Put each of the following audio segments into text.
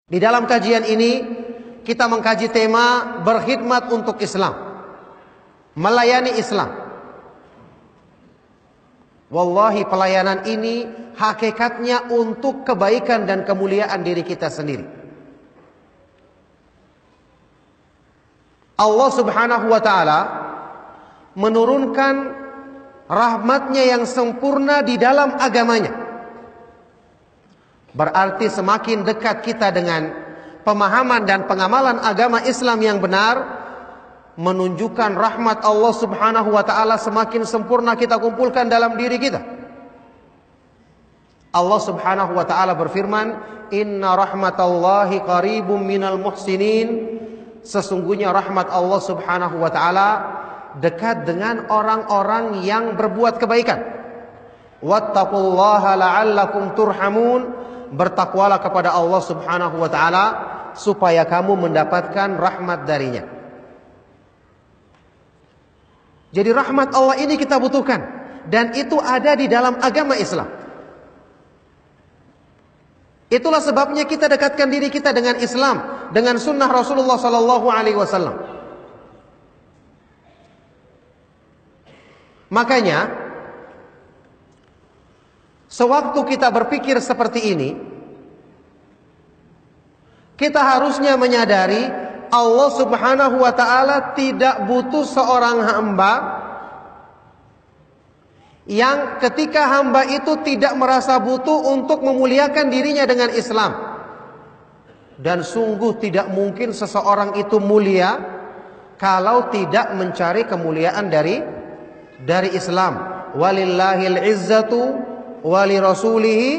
Di dalam kajian ini kita mengkaji tema berkhidmat untuk Islam, melayani Islam. Wallahi pelayanan ini hakikatnya untuk kebaikan dan kemuliaan diri kita sendiri. Allah Subhanahu wa ta'ala menurunkan rahmatnya yang sempurna di dalam agamanya. Berarti semakin dekat kita dengan pemahaman dan pengamalan agama Islam yang benar, menunjukkan rahmat Allah Subhanahu wa ta'ala semakin sempurna kita kumpulkan dalam diri kita. Allah Subhanahu wa ta'ala berfirman, "Inna rahmatallahi qaribum minal muhsinin." Sesungguhnya rahmat Allah Subhanahu wa ta'ala dekat dengan orang-orang yang berbuat kebaikan. Wattaqullaha la'allakum turhamun. Bertakwalah kepada Allah Subhanahu wa ta'ala supaya kamu mendapatkan rahmat darinya. Jadi rahmat Allah ini kita butuhkan, dan itu ada di dalam agama Islam. Itulah sebabnya kita dekatkan diri kita dengan Islam, dengan sunnah Rasulullah sallallahu alaihi wasallam. Makanya sewaktu kita berpikir seperti ini, kita harusnya menyadari Allah Subhanahu wa ta'ala tidak butuh seorang hamba yang ketika hamba itu tidak merasa butuh untuk memuliakan dirinya dengan Islam. Dan sungguh tidak mungkin seseorang itu mulia kalau tidak mencari kemuliaan dari Islam. Walillahil izzatu wali rasulihi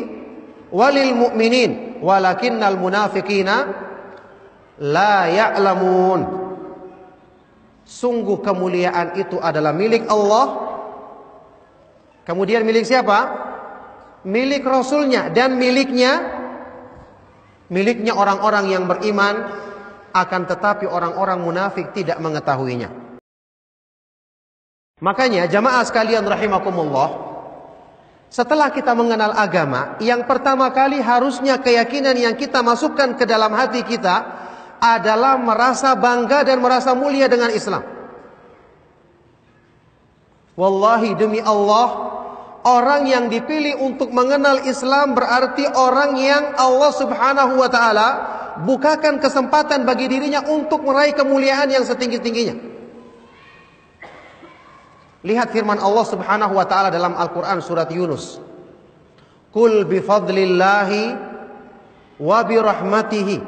walil mu'minin walakinnal munafiqina la ya'lamun. Sungguh kemuliaan itu adalah milik Allah. Kemudian milik siapa? Milik Rasulnya. Dan miliknya orang-orang yang beriman. Akan tetapi orang-orang munafik tidak mengetahuinya. Makanya jamaah sekalian rahimakumullah, setelah kita mengenal agama, yang pertama kali harusnya keyakinan yang kita masukkan ke dalam hati kita adalah merasa bangga dan merasa mulia dengan Islam. Wallahi demi Allah, orang yang dipilih untuk mengenal Islam berarti orang yang Allah Subhanahu wa ta'ala bukakan kesempatan bagi dirinya untuk meraih kemuliaan yang setinggi-tingginya. Lihat firman Allah Subhanahu wa ta'ala dalam Al-Quran surat Yunus. Qul bifadlillahi wa birahmatihi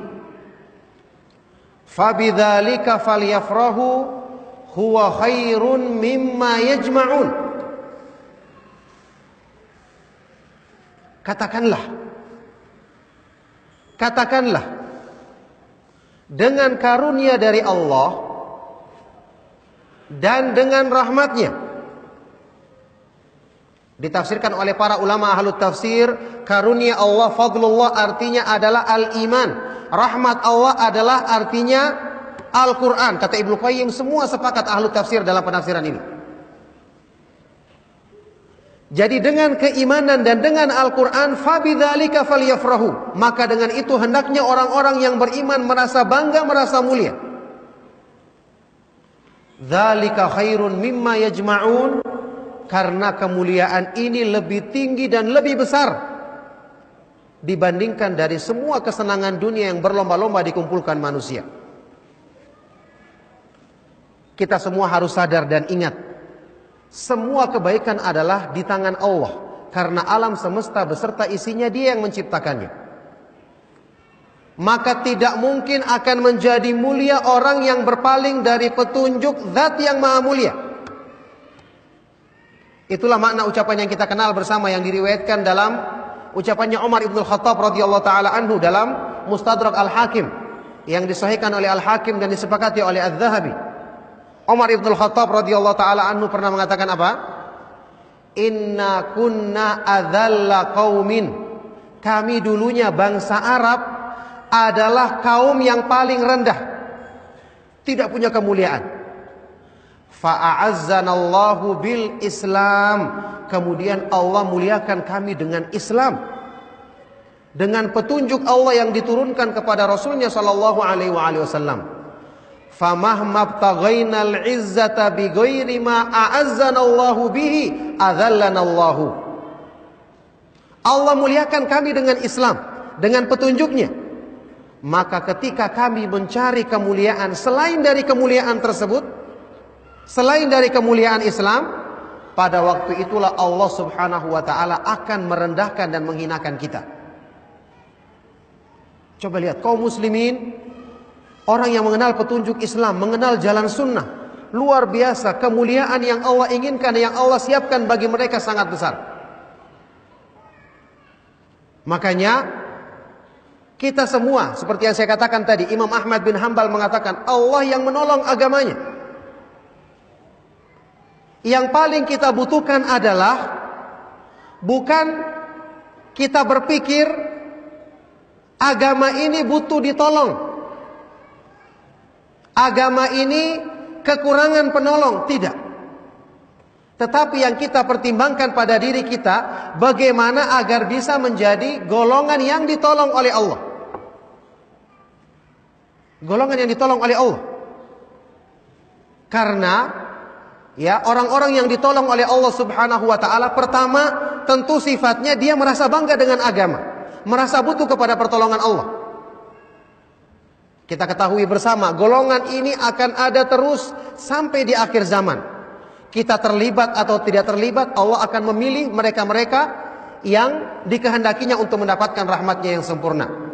fabidzalika falyafrahu huwa khairun mimma yajma'un. Katakanlah dengan karunia dari Allah dan dengan rahmatnya. Ditafsirkan oleh para ulama ahlu tafsir, karunia Allah, fadlullah artinya adalah al-iman. Rahmat Allah adalah artinya Al-Quran. Kata Ibnu Qayyim, semua sepakat ahlu tafsir dalam penafsiran ini. Jadi dengan keimanan dan dengan Al-Quran, fabidzalika falyafrahu, maka dengan itu hendaknya orang-orang yang beriman merasa bangga, merasa mulia. Dzalika khairun mimma yajma'un, karena kemuliaan ini lebih tinggi dan lebih besar dibandingkan dari semua kesenangan dunia yang berlomba-lomba dikumpulkan manusia. Kita semua harus sadar dan ingat, semua kebaikan adalah di tangan Allah, karena alam semesta beserta isinya Dia yang menciptakannya. Maka tidak mungkin akan menjadi mulia orang yang berpaling dari petunjuk Zat yang Maha Mulia. Itulah makna ucapan yang kita kenal bersama, yang diriwayatkan dalam ucapannya Umar ibn Khattab radhiyallahu taala anhu dalam Mustadrak Al-Hakim, yang disahihkan oleh Al-Hakim dan disepakati oleh Adz-Dzahabi. Umar ibn Khattab radhiyallahu taala anhu pernah mengatakan apa? Inna kunna adzalla qaumin. Kami dulunya bangsa Arab adalah kaum yang paling rendah, tidak punya kemuliaan. Fa'azzanallahu bil Islam. Kemudian Allah muliakan kami dengan Islam. dengan petunjuk Allah yang diturunkan kepada Rasulnya sallallahu alaihi wasallam. Famahma btaghainal izzata bighairi ma a'azzanallahu bihi adzallanallahu. Allah muliakan kami dengan Islam, dengan petunjuknya. Maka ketika kami mencari kemuliaan selain dari kemuliaan tersebut, selain dari kemuliaan Islam, pada waktu itulah Allah subhanahu wa ta'ala akan merendahkan dan menghinakan kita. Coba lihat kaum muslimin, orang yang mengenal petunjuk Islam, mengenal jalan sunnah, luar biasa kemuliaan yang Allah inginkan, yang Allah siapkan bagi mereka sangat besar. Makanya kita semua, seperti yang saya katakan tadi, Imam Ahmad bin Hanbal mengatakan Allah yang menolong agamanya. Yang paling kita butuhkan adalah bukan kita berpikir agama ini butuh ditolong, agama ini kekurangan penolong, tidak. Tetapi yang kita pertimbangkan pada diri kita, bagaimana agar bisa menjadi golongan yang ditolong oleh Allah. Golongan yang ditolong oleh Allah. Karena ya, orang-orang yang ditolong oleh Allah subhanahu wa ta'ala, pertama tentu sifatnya dia merasa bangga dengan agama, merasa butuh kepada pertolongan Allah. Kita ketahui bersama, golongan ini akan ada terus sampai di akhir zaman. Kita terlibat atau tidak terlibat, Allah akan memilih mereka-mereka yang dikehendakinya untuk mendapatkan rahmatnya yang sempurna.